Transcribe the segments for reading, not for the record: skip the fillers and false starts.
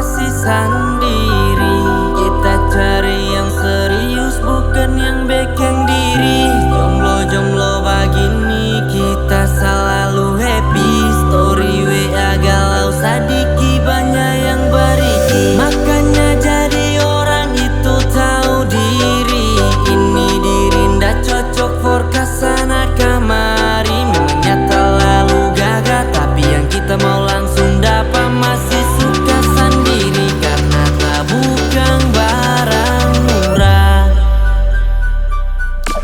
masih sendiri. Kita cari yang serius, bukan yang bekeng diri. Jomblo-jomblo begini kita selalu happy. Story WA galau sadiki banyak yang beriki. Makanya jadi orang itu tahu diri. Ini diri ndak cocok for kesana kemari. Memangnya terlalu gagah, tapi yang kita mau langsung dapat. Masih suka sendiri karena tak bukan barang murah.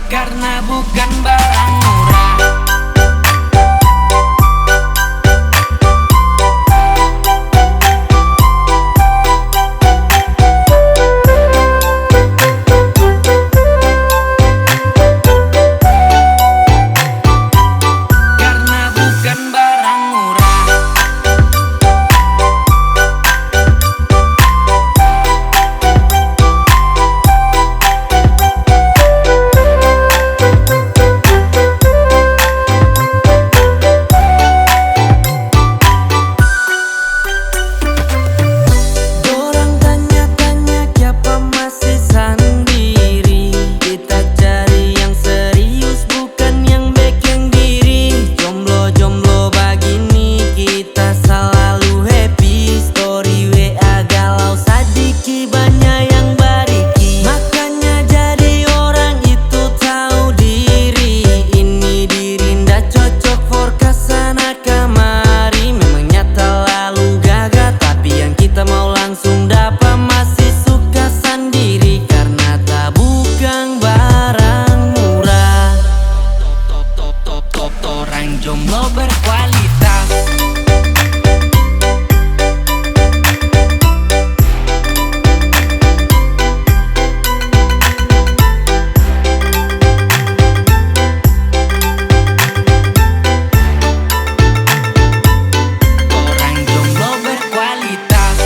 Karena bukan barang murah. Jomblo berkualitas. Orang jomblo berkualitas.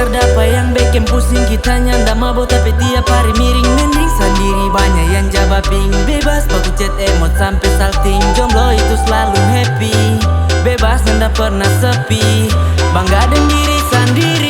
Dapat yang bikin pusing, kita ndak mabok tapi tiap hari miring. Mending sendiri, banyak yang jawab ping. Bebas baku chat emot sampai salting. Jomblo itu selalu happy, bebas ndak pernah sepi. Bangga dengan diri sendiri.